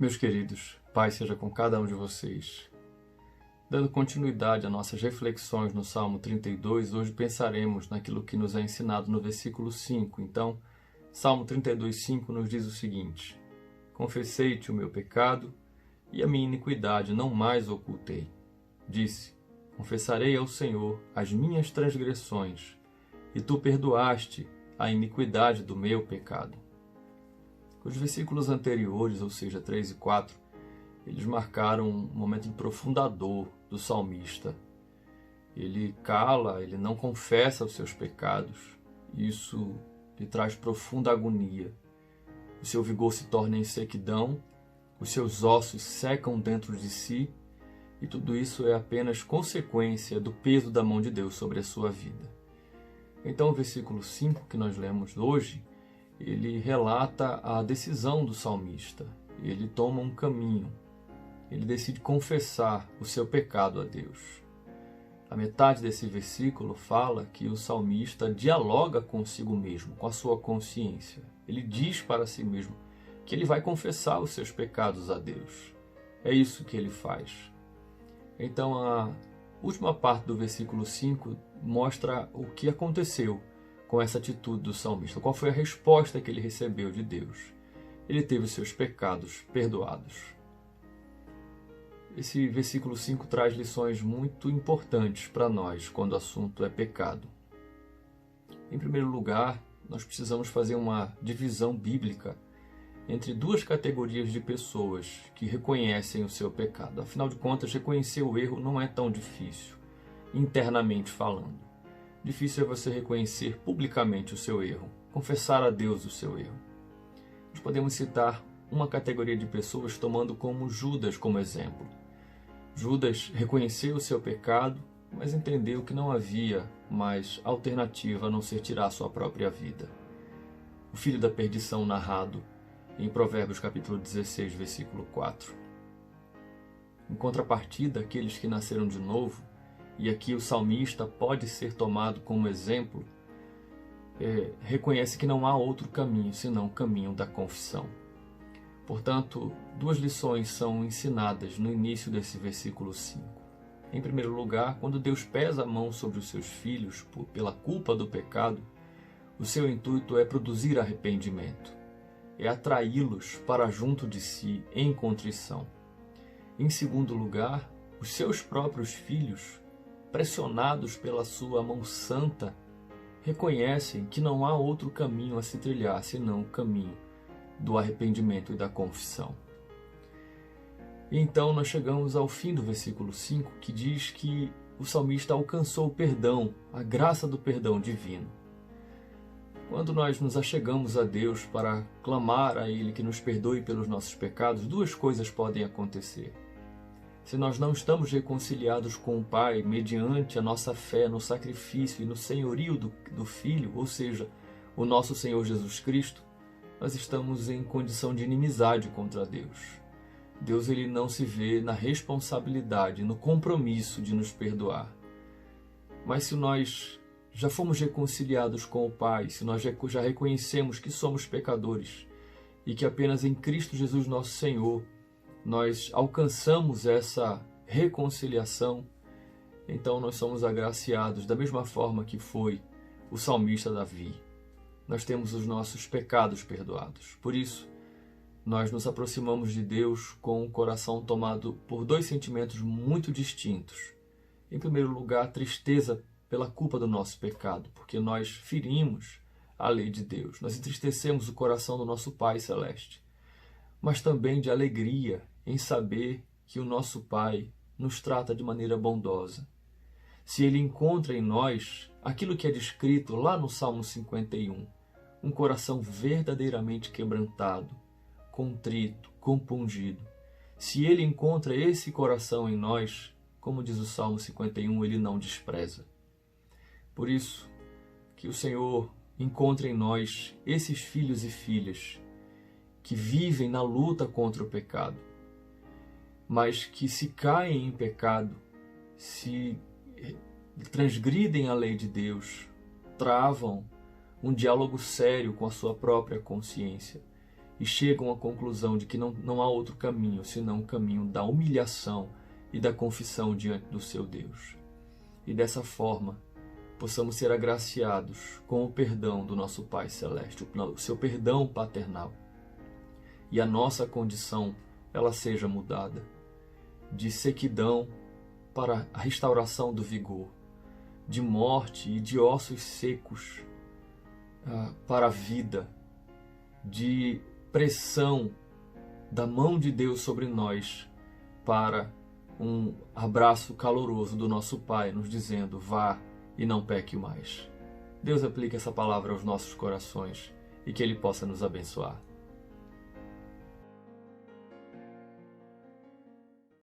Meus queridos, paz seja com cada um de vocês. Dando continuidade às nossas reflexões no Salmo 32, hoje pensaremos naquilo que nos é ensinado no versículo 5. Então, Salmo 32:5 nos diz o seguinte: Confessei-te o meu pecado e a minha iniquidade não mais ocultei. Disse: Confessarei ao Senhor as minhas transgressões, e tu perdoaste a iniquidade do meu pecado. Os versículos anteriores, ou seja, 3 e 4, eles marcaram um momento de profunda dor do salmista. Ele cala, ele não confessa os seus pecados. Isso lhe traz profunda agonia. O seu vigor se torna em sequidão, os seus ossos secam dentro de si, e tudo isso é apenas consequência do peso da mão de Deus sobre a sua vida. Então, o versículo 5 que nós lemos hoje, ele relata a decisão do salmista. Ele toma um caminho. Ele decide confessar o seu pecado a Deus. A metade desse versículo fala que o salmista dialoga consigo mesmo, com a sua consciência. Ele diz para si mesmo que ele vai confessar os seus pecados a Deus. É isso que ele faz. Então, a última parte do versículo 5 mostra o que aconteceu com essa atitude do salmista. Qual foi a resposta que ele recebeu de Deus? Ele teve os seus pecados perdoados. Esse versículo 5 traz lições muito importantes para nós quando o assunto é pecado. Em primeiro lugar, nós precisamos fazer uma divisão bíblica entre duas categorias de pessoas que reconhecem o seu pecado. Afinal de contas, reconhecer o erro não é tão difícil, internamente falando. Difícil é você reconhecer publicamente o seu erro, confessar a Deus o seu erro. Nós podemos citar uma categoria de pessoas tomando como Judas como exemplo. Judas reconheceu o seu pecado, mas entendeu que não havia mais alternativa a não ser tirar sua própria vida. O filho da perdição narrado em Provérbios capítulo 16, versículo 4. Em contrapartida, aqueles que nasceram de novo, e aqui o salmista pode ser tomado como exemplo, reconhece que não há outro caminho senão o caminho da confissão. Portanto, duas lições são ensinadas no início desse versículo 5. Em primeiro lugar, quando Deus pesa a mão sobre os seus filhos pela culpa do pecado, o seu intuito é produzir arrependimento, é atraí-los para junto de si em contrição. Em segundo lugar, os seus próprios filhos, pressionados pela sua mão santa, reconhecem que não há outro caminho a se trilhar senão o caminho do arrependimento e da confissão. E então nós chegamos ao fim do versículo 5, que diz que o salmista alcançou o perdão, a graça do perdão divino. Quando nós nos achegamos a Deus para clamar a Ele que nos perdoe pelos nossos pecados, duas coisas podem acontecer. Se nós não estamos reconciliados com o Pai mediante a nossa fé no sacrifício e no senhorio do Filho, ou seja, o nosso Senhor Jesus Cristo, nós estamos em condição de inimizade contra Deus. Deus ele não se vê na responsabilidade, no compromisso de nos perdoar. Mas se nós já fomos reconciliados com o Pai, se nós já reconhecemos que somos pecadores e que apenas em Cristo Jesus nosso Senhor nós alcançamos essa reconciliação, então nós somos agraciados da mesma forma que foi o salmista Davi. Nós temos os nossos pecados perdoados. Por isso, nós nos aproximamos de Deus com o coração tomado por dois sentimentos muito distintos. Em primeiro lugar, tristeza pela culpa do nosso pecado, porque nós ferimos a lei de Deus. Nós entristecemos o coração do nosso Pai Celeste. Mas também de alegria em saber que o nosso Pai nos trata de maneira bondosa. Se Ele encontra em nós aquilo que é descrito lá no Salmo 51, um coração verdadeiramente quebrantado, contrito, compungido. Se Ele encontra esse coração em nós, como diz o Salmo 51, Ele não despreza. Por isso, que o Senhor encontre em nós esses filhos e filhas que vivem na luta contra o pecado, mas que se caem em pecado, se transgridem a lei de Deus, travam um diálogo sério com a sua própria consciência e chegam à conclusão de que não há outro caminho senão o caminho da humilhação e da confissão diante do seu Deus. E dessa forma, possamos ser agraciados com o perdão do nosso Pai Celeste, o seu perdão paternal. E a nossa condição, ela seja mudada de sequidão para a restauração do vigor, de morte e de ossos secos para a vida, de pressão da mão de Deus sobre nós para um abraço caloroso do nosso Pai, nos dizendo: vá e não peque mais. Deus aplique essa palavra aos nossos corações e que Ele possa nos abençoar.